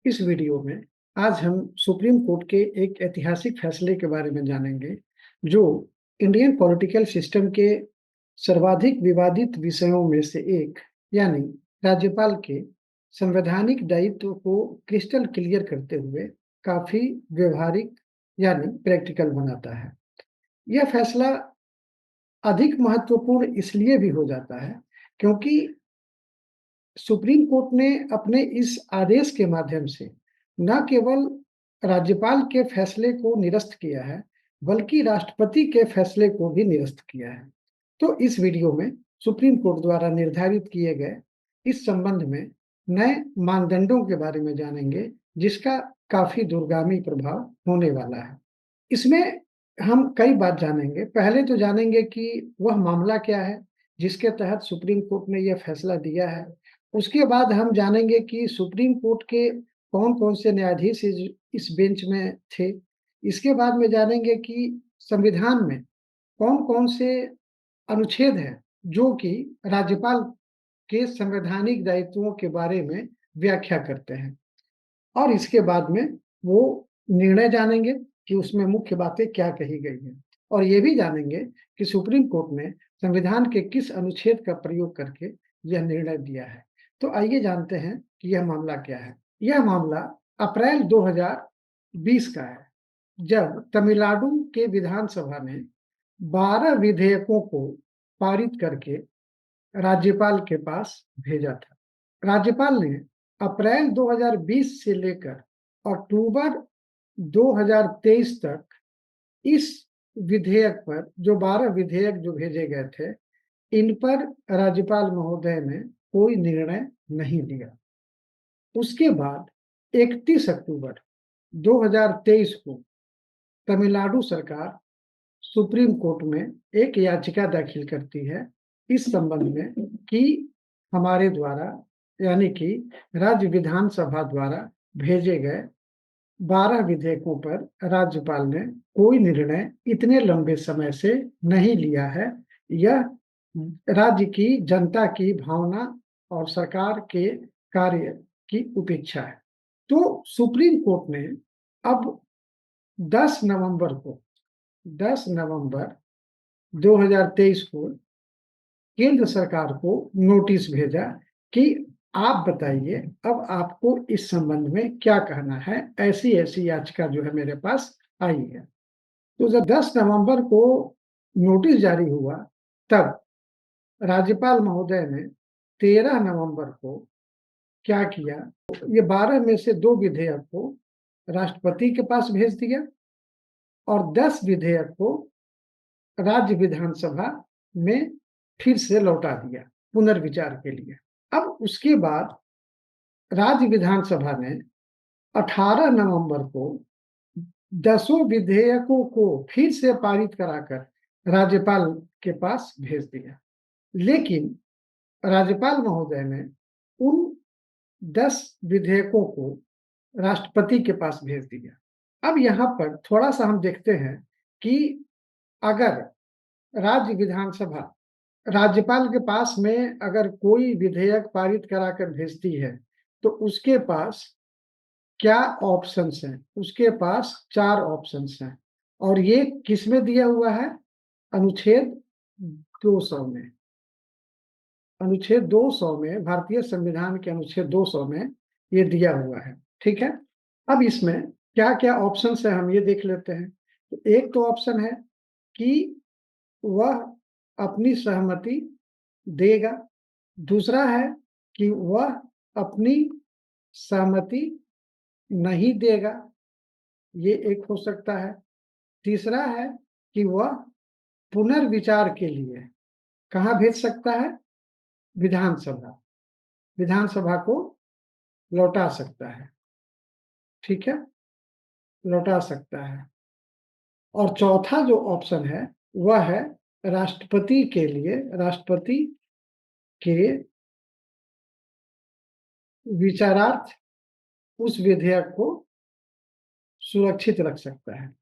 इस वीडियो में आज हम सुप्रीम कोर्ट के एक ऐतिहासिक फैसले के बारे में जानेंगे, जो इंडियन पॉलिटिकल सिस्टम के सर्वाधिक विवादित विषयों में से एक, यानी राज्यपाल के संवैधानिक दायित्व को क्रिस्टल क्लियर करते हुए काफी व्यवहारिक यानी प्रैक्टिकल बनाता है। यह फैसला अधिक महत्वपूर्ण इसलिए भी हो जाता है क्योंकि सुप्रीम कोर्ट ने अपने इस आदेश के माध्यम से न केवल राज्यपाल के फैसले को निरस्त किया है, बल्कि राष्ट्रपति के फैसले को भी निरस्त किया है। तो इस वीडियो में सुप्रीम कोर्ट द्वारा निर्धारित किए गए इस संबंध में नए मानदंडों के बारे में जानेंगे, जिसका काफी दूरगामी प्रभाव होने वाला है। इसमें हम कई बात जानेंगे। पहले तो जानेंगे कि वह मामला क्या है, जिसके तहत सुप्रीम कोर्ट ने यह फैसला दिया है। उसके बाद हम जानेंगे कि सुप्रीम कोर्ट के कौन-कौन से न्यायाधीश इस बेंच में थे। इसके बाद में जानेंगे कि संविधान में कौन-कौन से अनुच्छेद हैं, जो कि राज्यपाल के संवैधानिक दायित्वों के बारे में व्याख्या करते हैं। और इसके बाद में वो निर्णय जानेंगे कि उसमें मुख्य बातें क्या कही गई हैं। और ये भी जानेंगे कि सुप्रीम कोर्ट ने संविधान के किस अनुच्छेद का प्रयोग करके यह निर्णय दिया है। तो आइए जानते हैं कि यह मामला क्या है। यह मामला अप्रैल 2020 का है, जब तमिलनाडु के विधानसभा ने 12 विधेयकों को पारित करके राज्यपाल के पास भेजा था। राज्यपाल ने अप्रैल 2020 से लेकर अक्टूबर 2023 तक इस विधेयक पर जो 12 विधेयक जो भेजे गए थे, इन पर राज्यपाल महोदय ने कोई निर्णय नहीं लिया। उसके बाद 31 अक्टूबर 2023 को तमिलनाडु सरकार सुप्रीम कोर्ट में एक याचिका दाखिल करती है इस संबंध में कि हमारे द्वारा यानी कि राज्य विधानसभा द्वारा भेजे गए 12 विधेयकों पर राज्यपाल ने कोई निर्णय इतने लंबे समय से नहीं लिया है। यह राज्य की जनता की भावना और सरकार के कार्य की उपेक्षा है। तो सुप्रीम कोर्ट ने अब 10 नवंबर को 10 नवंबर 2023 को केंद्र सरकार को नोटिस भेजा कि आप बताइए अब आपको इस संबंध में क्या कहना है। ऐसी-ऐसी याचिका जो है मेरे पास आई है। तो जब 10 नवंबर को नोटिस जारी हुआ, तब राज्यपाल महोदय ने 13 नवंबर को क्या किया, ये 12 में से 2 विधेयक को राष्ट्रपति के पास भेज दिया और 10 विधेयक को राज्य विधानसभा में फिर से लौटा दिया पुनर्विचार के लिए। अब उसके बाद राज्य विधानसभा ने 18 नवंबर को 10 विधेयकों को फिर से पारित कराकर राज्यपाल के पास भेज दिया। लेकिन राज्यपाल महोदय ने उन 10 विधेयकों को राष्ट्रपति के पास भेज दिया। अब यहाँ पर थोड़ा-सा हम देखते हैं कि अगर राज्य विधानसभा राज्यपाल के पास में अगर कोई विधेयक पारित कराकर भेजती है, तो उसके पास क्या ऑप्शंस हैं? उसके पास 4 ऑप्शंस हैं और ये किसमें दिया हुआ है? अनुच्छेद 200 में। अनुच्छेद 200 में, भारतीय संविधान के अनुच्छेद 200 में ये दिया हुआ है, ठीक है? अब इसमें क्या-क्या ऑप्शंस हैं, हम ये देख लेते हैं। तो एक तो ऑप्शन है कि वह अपनी सहमति देगा। दूसरा है कि वह अपनी सहमति नहीं देगा, ये एक हो सकता है। तीसरा है कि वह पुनर्विचार के लिए कहाँ भेज सकता है? विधानसभा। विधानसभा को लौटा सकता है, ठीक है? लौटा सकता है। और चौथा जो ऑप्शन है, वह है राष्ट्रपति के लिए, राष्ट्रपति के विचारार्थ उस विधेयक को सुरक्षित रख सकता है।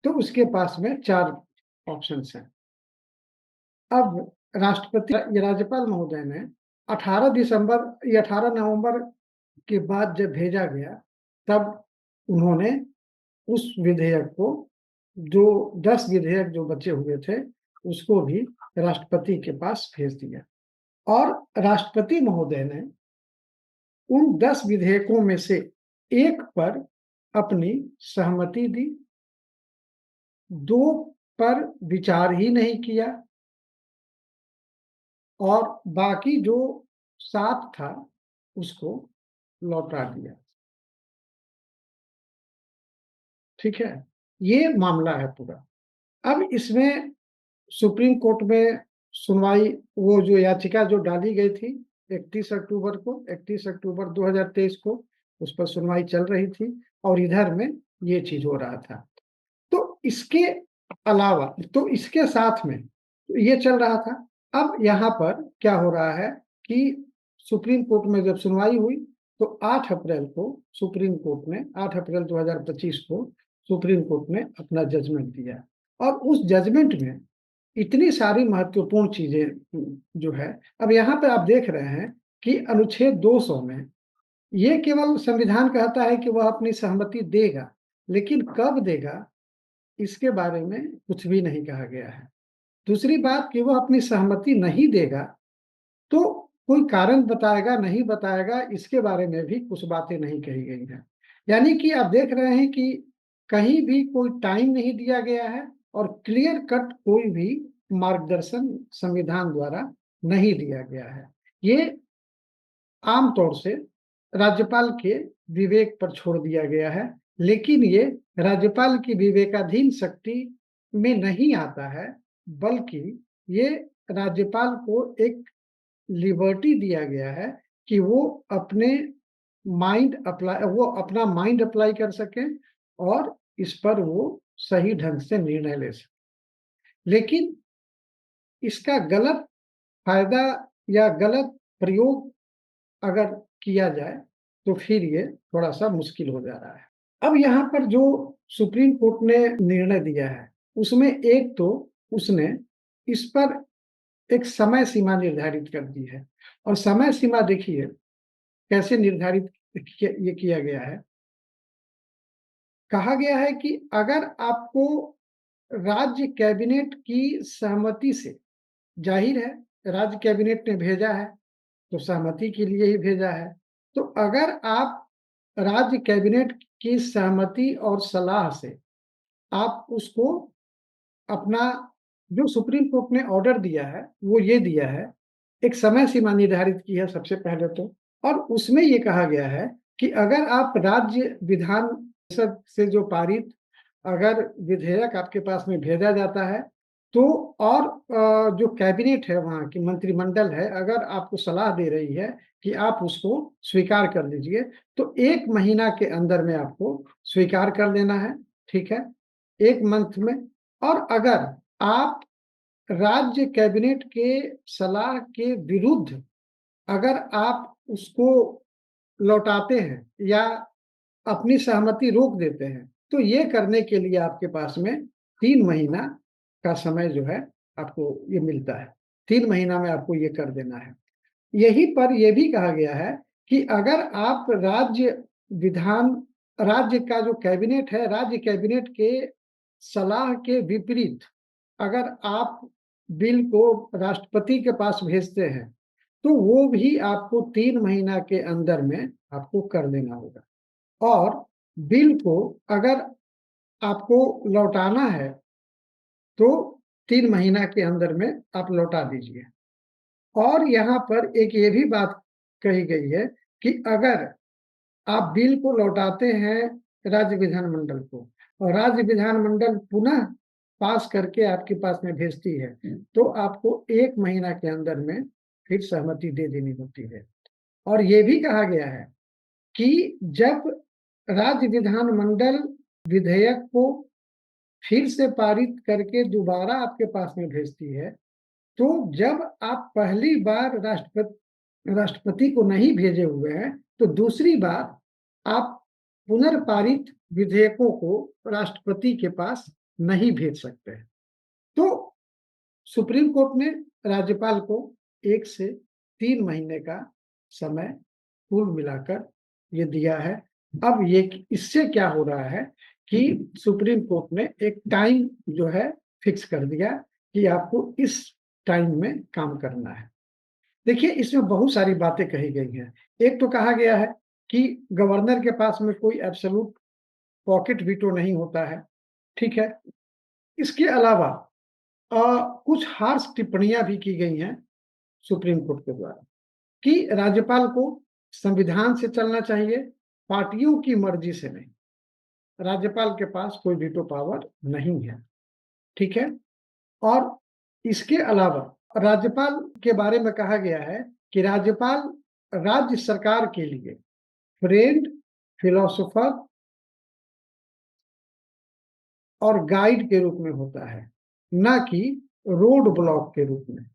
तो उसके पास में 4 ऑप्शंस हैं। अब राष्ट्रपति या राज्यपाल महोदय ने 18 नवंबर के बाद जब भेजा गया, तब उन्होंने उस विधेयक को, जो 10 विधेयक जो बचे हुए थे, उसको भी राष्ट्रपति के पास भेज दिया और राष्ट्रपति महोदय ने उन 10 विधेयकों में से एक पर अपनी सहमति दी, 2 पर विचार ही नहीं किया और बाकी जो 7 था उसको लौटा दिया। ठीक है? ये मामला है पूरा। अब इसमें सुप्रीम कोर्ट में सुनवाई, वो जो याचिका जो डाली गई थी 31 अक्टूबर 2023 को, उस पर सुनवाई चल रही थी और इधर में ये चीज़ हो रहा था। तो इसके अलावा, तो इसके साथ में ये चल रहा था। अब यहाँ पर क्या हो रहा है कि सुप्रीम कोर्ट में जब सुनवाई हुई, तो 8 अप्रैल को सुप्रीम कोर्ट ने, 8 अप्रैल 2025 को सुप्रीम कोर्ट ने अपना जजमेंट दिया और उस जजमेंट में इतनी सारी महत्वपूर्ण चीज़ें जो है, अब यहाँ पे आप देख रहे हैं कि अनुच्छेद 200 में ये केवल संविधान कहता है कि वह अपनी सहमति देगा, लेकिन कब देगा इसके बारे में कुछ भी नहीं कहा गया है। दूसरी बात कि वह अपनी सहमति नहीं देगा, तो कोई कारण बताएगा, नहीं बताएगा, इसके बारे में भी कुछ बातें नहीं कही गई हैं। यानी कि आप देख रहे हैं कि कहीं भी कोई टाइम नहीं दिया गया है और क्लियर कट कोई भी मार्गदर्शन संविधान द्वारा नहीं दिया गया है। ये आम तौर से राज्यपाल के विवेक पर छोड़ दिया गया है, लेकिन ये राज्यपाल की विवेकाधीन शक्ति में नहीं आता है, बल्कि ये राज्यपाल को एक लिबर्टी दिया गया है कि वो अपना माइंड अप्लाई कर सकें और इस पर वो सही ढंग से निर्णय ले सकें। लेकिन इसका गलत फ़ायदा या गलत प्रयोग अगर किया जाए, तो फिर ये थोड़ा-सा मुश्किल हो जा रहा है। अब यहाँ पर जो सुप्रीम कोर्ट ने निर्णय दिया है, उसमें एक तो उसने इस पर एक समय सीमा निर्धारित कर दी है और समय सीमा देखिए कैसे निर्धारित ये किया गया है। कहा गया है कि अगर आपको राज्य कैबिनेट की सहमति से, ज़ाहिर है राज्य कैबिनेट ने भेजा है, तो सहमति के लिए ही भेजा है। तो अगर आप राज्य कैबिनेट की सहमति और सलाह से आप उसको अपना, जो सुप्रीम कोर्ट ने ऑर्डर दिया है, वो ये दिया है, एक समय सीमा निर्धारित की है सबसे पहले तो, और उसमें ये कहा गया है कि अगर आप राज्य विधान परिषद से जो पारित अगर विधेयक आपके पास में भेजा जाता है, तो और जो कैबिनेट है वहाँ की मंत्रिमंडल है, अगर आपको सलाह दे रही है कि आप उसको स्वीकार कर लीजिए, तो 1 महीना के अंदर में आपको स्वीकार कर लेना है, ठीक है? 1 मंथ में। और अगर आप राज्य कैबिनेट के सलाह के विरुद्ध अगर आप उसको लौटाते हैं या अपनी सहमति रोक देते हैं, तो ये करने के लिए आपके पास में 3 महीना का समय जो है आपको ये मिलता है। 3 महीना में आपको ये कर देना है। यहीं पर ये भी कहा गया है कि अगर आप राज्य का जो कैबिनेट है, राज्य कैबिनेट के सलाह के विपरीत अगर आप बिल को राष्ट्रपति के पास भेजते हैं, तो वो भी आपको 3 महीना के अंदर में आपको कर देना होगा। और बिल को अगर आपको लौटाना है, तो 3 महीना के अंदर में आप लौटा दीजिए। और यहाँ पर एक ये भी बात कही गई है कि अगर आप बिल को लौटाते हैं राज्य विधानमंडल को और राज्य विधानमंडल पुनः पास करके आपके पास में भेजती है, तो आपको 1 महीना के अंदर में फिर सहमति दे देनी होती है। और ये भी कहा गया है कि जब राज्य विधानमंडल विधेयक को फिर से पारित करके दोबारा आपके पास में भेजती है, तो जब आप पहली बार राष्ट्रपति को नहीं भेजे हुए हैं, तो दूसरी बार आप पुनर्पारित विधेयकों को राष्ट्रपति के पास नहीं भेज सकते हैं। तो सुप्रीम कोर्ट ने राज्यपाल को 1 से 3 महीने का समय कुल मिलाकर ये दिया है। अब ये इससे क्या हो रहा है कि सुप्रीम कोर्ट ने एक टाइम जो है फिक्स कर दिया कि आपको इस टाइम में काम करना है। देखिए, इसमें बहुत सारी बातें कही गई हैं। एक तो कहा गया है कि गवर्नर के पास में कोई एब्सोल्यूट पॉकेट वीटो नहीं होता है, ठीक है? इसके अलावा कुछ हार्श टिप्पणियाँ भी की गई हैं सुप्रीम कोर्ट के द्वारा कि राज्यपाल को संविधान से चलना चाहिए, पार्टियों की मर्ज़ी से नहीं। राज्यपाल के पास कोई वीटो पावर नहीं है, ठीक है? और इसके अलावा राज्यपाल के बारे में कहा गया है कि राज्यपाल राज्य सरकार के लिए फ्रेंड, फिलोसोफर और गाइड के रूप में होता है, ना कि रोड ब्लॉक के रूप में।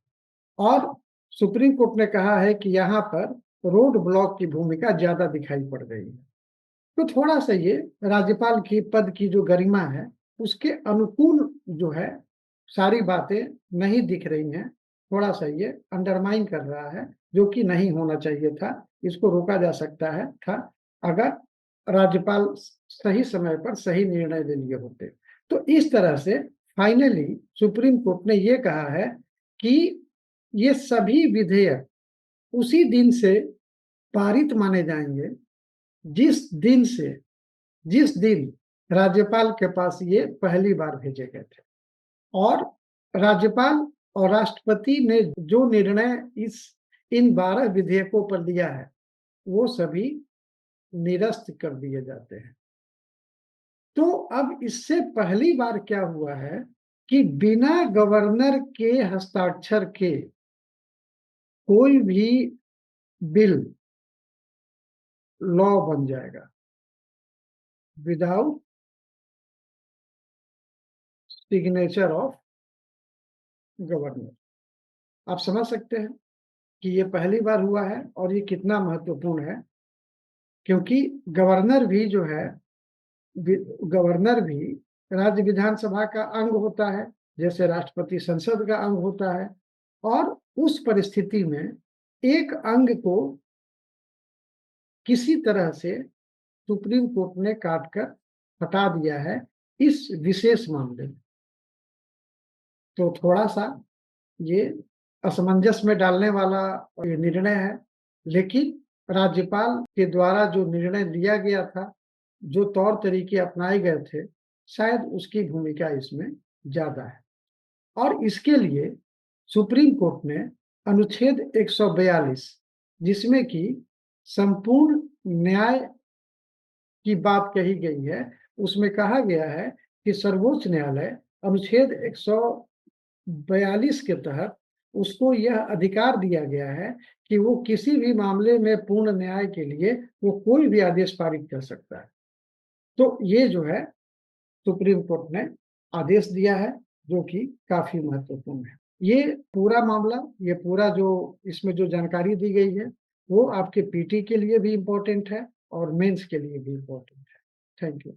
और सुप्रीम कोर्ट ने कहा है कि यहाँ पर रोड ब्लॉक की भूमिका ज़्यादा दिखाई पड़ रही है। तो थोड़ा-सा ये राज्यपाल की पद की जो गरिमा है, उसके अनुकूल जो है, सारी बातें नहीं दिख रही हैं। थोड़ा-सा ये अंडरमाइन कर रहा है, जो कि नहीं होना चाहिए था। इसको रोका जा सकता है था, अगर राज्यपाल सही समय पर सही निर्णय ले लिए होते। तो इस तरह से फाइनली सुप्रीम कोर्ट ने ये कहा है कि ये सभी विधेयक उसी दिन से पारित माने जाएँगे, जिस दिन से जिस दिन राज्यपाल के पास ये पहली बार भेजे गए थे। और राज्यपाल और राष्ट्रपति ने जो निर्णय इस इन 12 विधेयकों पर लिया है, वो सभी निरस्त कर दिए जाते हैं। तो अब इससे पहली बार क्या हुआ है कि बिना गवर्नर के हस्ताक्षर के कोई भी बिल लॉ बन जाएगा, विदाउट सिग्नेचर ऑफ गवर्नर। आप समझ सकते हैं कि ये पहली बार हुआ है और ये कितना महत्वपूर्ण है, क्योंकि गवर्नर भी जो है गवर्नर भी राज्य विधानसभा का अंग होता है, जैसे राष्ट्रपति संसद का अंग होता है। और उस परिस्थिति में एक अंग को किसी तरह से सुप्रीम कोर्ट ने काट कर हटा दिया है इस विशेष मामले में। तो थोड़ा-सा ये असमंजस में डालने वाला ये निर्णय है, लेकिन राज्यपाल के द्वारा जो निर्णय लिया गया था, जो तौर-तरीके अपनाए गए थे, शायद उसकी भूमिका इसमें ज़्यादा है। और इसके लिए सुप्रीम कोर्ट ने अनुच्छेद 142, जिसमें कि संपूर्ण न्याय की बात कही गई है, उसमें कहा गया है कि सर्वोच्च न्यायालय अनुच्छेद 142 के तहत उसको यह अधिकार दिया गया है कि वो किसी भी मामले में पूर्ण न्याय के लिए वो कोई भी आदेश पारित कर सकता है। तो ये जो है सुप्रीम कोर्ट ने आदेश दिया है, जो कि काफ़ी महत्वपूर्ण है। ये पूरा मामला, ये पूरा जो इसमें जो जानकारी दी गई है, वो आपके पीटी के लिए भी इम्पोर्टेंट है और मेंस के लिए भी इम्पोर्टेंट है। Thank you.